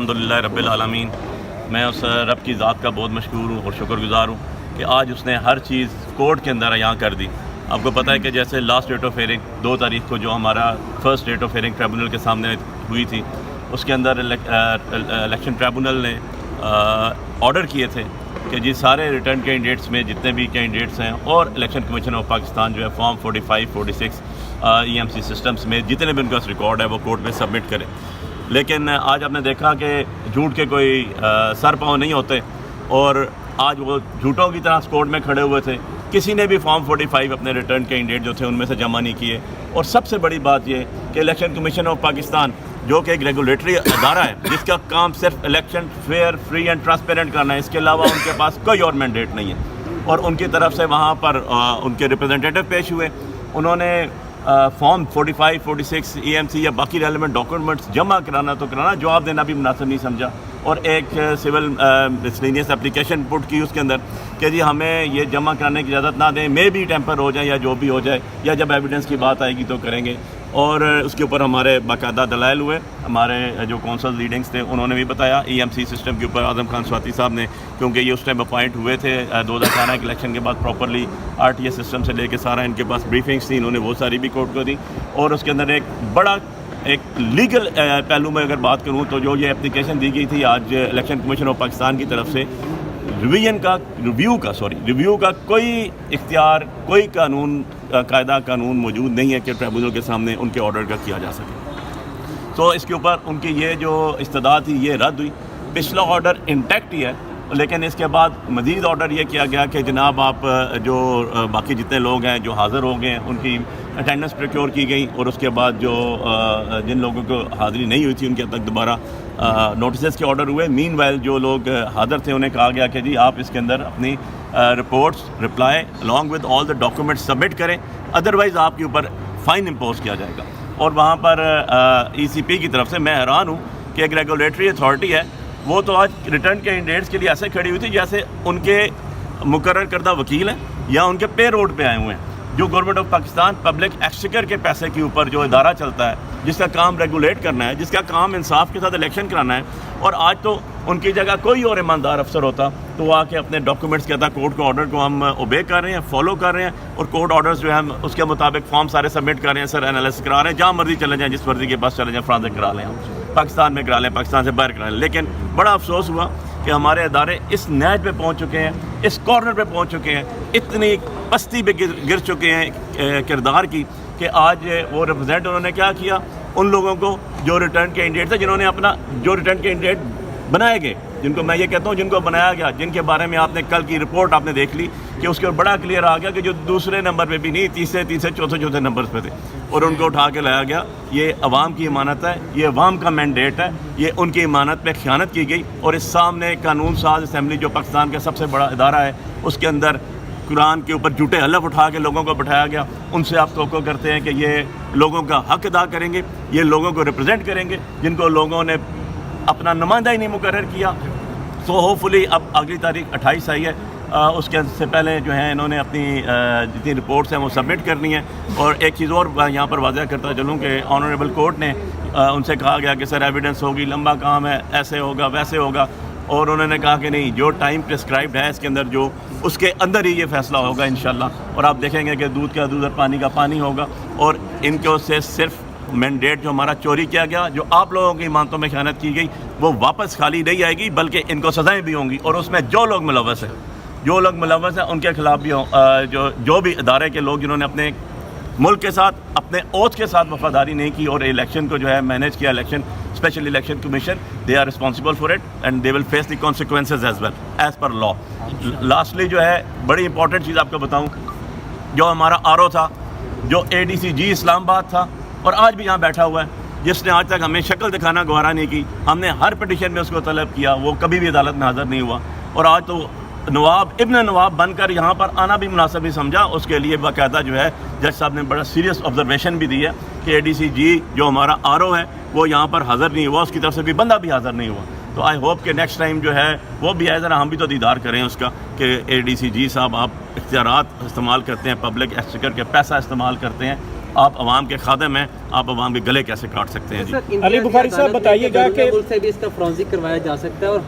الحمدللہ رب العالمین، میں اس رب کی ذات کا بہت مشکور ہوں اور شکر گزار ہوں کہ آج اس نے ہر چیز کورٹ کے اندر یہاں کر دی۔ آپ کو پتہ ہے کہ جیسے لاسٹ ڈیٹ آف ہیئرنگ 2 تاریخ کو جو ہمارا first date of hearing tribunal کے سامنے ہوئی تھی، اس کے اندر الیکشن ٹریبونل نے آرڈر کیے تھے کہ جی سارے ریٹرن کینڈیڈیٹس میں جتنے بھی کینڈیڈیٹس ہیں اور الیکشن کمیشن آف پاکستان جو ہے فارم 45 46 EMC سسٹمز میں جتنے بھی ان کا ریکارڈ ہے وہ کورٹ میں سبمٹ کریں۔ لیکن آج آپ نے دیکھا کہ جھوٹ کے کوئی سر پاؤں نہیں ہوتے، اور آج وہ جھوٹوں کی طرح کورٹ میں کھڑے ہوئے تھے۔ کسی نے بھی فارم 45 اپنے ریٹرن کینڈیڈیٹ جو تھے ان میں سے جمع نہیں کیے، اور سب سے بڑی بات یہ کہ الیکشن کمیشن آف پاکستان جو کہ ایک ریگولیٹری ادارہ ہے جس کا کام صرف election fair, free and transparent کرنا ہے، اس کے علاوہ ان کے پاس کوئی اور مینڈیٹ نہیں ہے، اور ان کی طرف سے وہاں پر ان کے ریپرزنٹیٹو پیش ہوئے، انہوں نے فارم 45 46 EMC یا باقی ریلیونٹ ڈاکومنٹس جمع کرانا تو کرانا، جواب دینا بھی مناسب نہیں سمجھا، اور ایک سول مسلینیس اپلیکیشن پٹ کی اس کے اندر کہ جی ہمیں یہ جمع کرانے کی اجازت نہ دیں، میں بھی ٹیمپر ہو جائے یا جو بھی ہو جائے، یا جب ایویڈنس کی بات آئے گی تو کریں گے۔ اور اس کے اوپر ہمارے باقاعدہ دلائل ہوئے، ہمارے جو کونسل لیڈنگس تھے انہوں نے بھی بتایا EMC سسٹم کے اوپر، اعظم خان سواتی صاحب نے، کیونکہ یہ اس ٹائم اپوائنٹ ہوئے تھے 2018 کے الیکشن کے بعد پراپرلی RTS سسٹم سے لے کے سارا ان کے پاس بریفنگس تھیں، انہوں نے وہ ساری بھی کورٹ کو دی۔ اور اس کے اندر ایک بڑا ایک لیگل پہلو میں اگر بات کروں تو جو یہ اپلیکیشن دی گئی تھی آج الیکشن کمیشن آف پاکستان کی طرف سے، ریویو کا کوئی اختیار، کوئی قاعدہ قانون موجود نہیں ہے کہ ٹریبونل کے سامنے ان کے آرڈر کا کیا جا سکے۔ تو اس کے اوپر ان کی یہ جو استدعا تھی یہ رد ہوئی۔ پچھلا آرڈر انٹیکٹ ہی ہے، لیکن اس کے بعد مزید آرڈر یہ کیا گیا کہ جناب آپ جو باقی جتنے لوگ ہیں جو حاضر ہو گئے ہیں ان کی اٹینڈنس پریکیور کی گئی، اور اس کے بعد جو جن لوگوں کو حاضری نہیں ہوئی تھی ان کے تک دوبارہ نوٹسز کے آرڈر ہوئے۔ مین وائل جو لوگ حاضر تھے انہیں کہا گیا کہ جی آپ اس کے اندر اپنی reports reply along with all the documents submit کریں، ادروائز آپ کے اوپر فائن امپوز کیا جائے گا۔ اور وہاں پر ECP کی طرف سے میں حیران ہوں کہ ایک ریگولیٹری اتھارٹی ہے، وہ تو آج ریٹرن کینڈیڈیٹس کے لیے ایسے کھڑی ہوئی تھی جیسے ان کے مقرر کردہ وکیل ہیں یا ان کے پے روڈ پہ آئے ہوئے ہیں۔ جو government of Pakistan public exchequer کے پیسے کے اوپر جو ادارہ چلتا ہے، جس کا کام ریگولیٹ کرنا ہے، جس کا کام انصاف کے ساتھ الیکشن کرانا ہے، اور آج تو ان کی جگہ کوئی اور ایماندار افسر ہوتا تو وہ آ کے اپنے ڈاکومنٹس کہتا کورٹ کے آرڈر کو ہم اوبے کر رہے ہیں، فالو کر رہے ہیں، اور کورٹ آرڈرز جو ہے ہم اس کے مطابق فارم سارے سبمٹ کر رہے ہیں، سر انالیسس کرا رہے ہیں، جہاں مرضی چلے جائیں، جس مرضی کے پاس چلے جائیں، فرانس کرا لیں، پاکستان میں کرا لیں، پاکستان سے باہر کرا لیں۔ لیکن بڑا افسوس ہوا کہ ہمارے ادارے اس نیج پہ پہنچ چکے ہیں، اس کارنر پہ پہنچ چکے ہیں، اتنی پستی پہ گر چکے ہیں کردار کی، کہ آج وہ ریپرزینٹ انہوں نے کیا کیا ان لوگوں کو جو ریٹرن کینڈیڈیٹ تھے، جنہوں نے اپنا جو ریٹرن کینڈیڈیٹ بنائے گئے، جن کو میں یہ کہتا ہوں جن کو بنایا گیا، جن کے بارے میں آپ نے کل کی رپورٹ آپ نے دیکھ لی کہ اس کے بڑا کلیئر آ گیا کہ جو دوسرے نمبر پہ بھی نہیں، تیسرے چوتھے نمبر پہ تھے، اور ان کو اٹھا کے لایا گیا۔ یہ عوام کی امانت ہے، یہ عوام کا مینڈیٹ ہے، یہ ان کی امانت پہ خیانت کی گئی، اور اس سامنے قانون ساز اسمبلی جو پاکستان کا سب سے بڑا ادارہ ہے، اس کے اندر قرآن کے اوپر جھوٹے حلف اٹھا کے لوگوں کو بٹھایا گیا۔ ان سے آپ توقع کرتے ہیں کہ یہ لوگوں کا حق ادا کریں گے، یہ لوگوں کو ریپرزینٹ کریں گے، جن کو لوگوں نے اپنا نمائندہ ہی نہیں مقرر کیا۔ سو ہوپفلی اب اگلی تاریخ 28 آئی ہے، اس کے سے پہلے جو ہے انہوں نے اپنی جتنی رپورٹس ہیں وہ سبمٹ کرنی ہیں۔ اور ایک چیز اور یہاں پر واضح کرتا چلوں کہ آنریبل کورٹ نے ان سے کہا گیا کہ سر ایویڈنس ہوگی، لمبا کام ہے، ایسے ہوگا ویسے ہوگا، اور انہوں نے کہا کہ نہیں، جو ٹائم پرسکرائبڈ ہے اس کے اندر، جو اس کے اندر ہی یہ فیصلہ ہوگا انشاءاللہ۔ اور آپ دیکھیں گے کہ دودھ کا دودھ اور پانی کا پانی ہوگا، اور ان کو سے صرف مینڈیٹ جو ہمارا چوری کیا گیا، جو آپ لوگوں کی امانتوں میں خیانت کی گئی، وہ واپس خالی نہیں آئے گی، بلکہ ان کو سزائیں بھی ہوں گی، اور اس میں جو لوگ ملوث ہیں ان کے خلاف بھی جو بھی ادارے کے لوگ جنہوں نے اپنے ملک کے ساتھ، اپنے اوتھ کے ساتھ وفاداری نہیں کی اور الیکشن کو جو ہے مینیج کیا، election special election commission, they are responsible for it and they will face the consequences as well as per law. Lastly جو ہے بڑی امپورٹنٹ چیز آپ کو بتاؤں، جو ہمارا RO تھا، جو ADCG اسلام آباد تھا، اور آج بھی یہاں بیٹھا ہوا ہے، جس نے آج تک ہمیں شکل دکھانا گوارا نہیں کی، ہم نے ہر پٹیشن میں اس کو طلب کیا، وہ کبھی بھی عدالت میں حاضر نہیں ہوا، اور آج تو ابن نواب بن کر یہاں پر آنا بھی مناسب نہیں سمجھا۔ اس کے لیے باقاعدہ جو ہے جج صاحب نے بڑا سیریس آبزرویشن بھی دی ہے کہ ADCG جو ہمارا RO ہے وہ یہاں پر حاضر نہیں ہوا، اس کی طرف سے بھی بندہ بھی حاضر نہیں ہوا۔ تو آئی ہوپ کہ نیکسٹ ٹائم جو ہے وہ بھی ہے، ذرا ہم بھی تو دیدار کریں اس کا کہ ADCG صاحب آپ اختیارات استعمال کرتے ہیں، پبلک ایکسچیکر کے پیسہ استعمال کرتے ہیں، آپ عوام کے خادم ہیں, آپ عوام کے گلے کیسے کاٹ سکتے ہیں؟ جی علی بخاری صاحب بتائیے گا کہ ملک سے بھی اس کا فرانزک کروایا جا سکتا ہے اور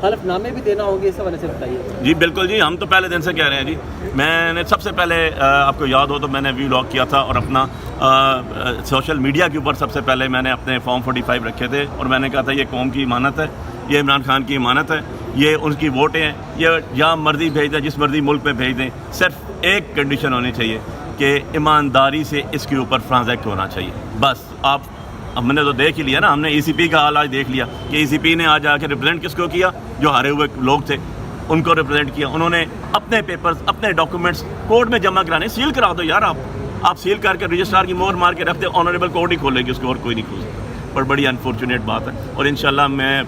حلف نامے بھی دینا ہوں گے, اس حوالے سے بتائیے. جی بالکل جی, ہم تو پہلے دن سے کہہ رہے ہیں جی. میں نے سب سے پہلے آپ کو یاد ہو تو میں نے وی لاگ کیا تھا اور اپنا سوشل میڈیا کے اوپر سب سے پہلے میں نے اپنے فارم 45 رکھے تھے اور میں نے کہا تھا یہ قوم کی امانت ہے, یہ عمران خان کی امانت ہے, یہ ان کی ووٹیں ہیں, یہ جہاں مرضی بھیج دیں, جس مرضی ملک میں بھیج دیں, صرف ایک کنڈیشن ہونی چاہیے کہ ایمانداری سے اس کے اوپر ٹرانزیکٹ ہونا چاہیے. بس آپ, ہم نے تو دیکھ ہی لیا نا, ہم نے ای سی پی کا حال آج دیکھ لیا کہ ای سی پی نے آج آ کے ریپرزینٹ کس کو کیا, جو ہارے ہوئے لوگ تھے ان کو ریپرزینٹ کیا. انہوں نے اپنے پیپرز, اپنے ڈاکومنٹس کورٹ میں جمع کرانے, سیل کرا دو یار, آپ سیل کر کے رجسٹرار کی مہر مار کے رکھتے, آنریبل کورٹ ہی کھولے گی اس کو اور کوئی نہیں کھول سکتا. پر بڑی انفارچونیٹ بات ہے اور انشاءاللہ میں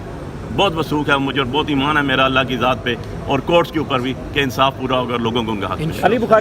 بہت وثوق ہے مجھے اور بہت ایمان ہے میرا اللہ کی ذات پہ اور کورٹس کے اوپر بھی کہ انصاف پورا ہوگا اور لوگوں کو ان کا حق ملے گا.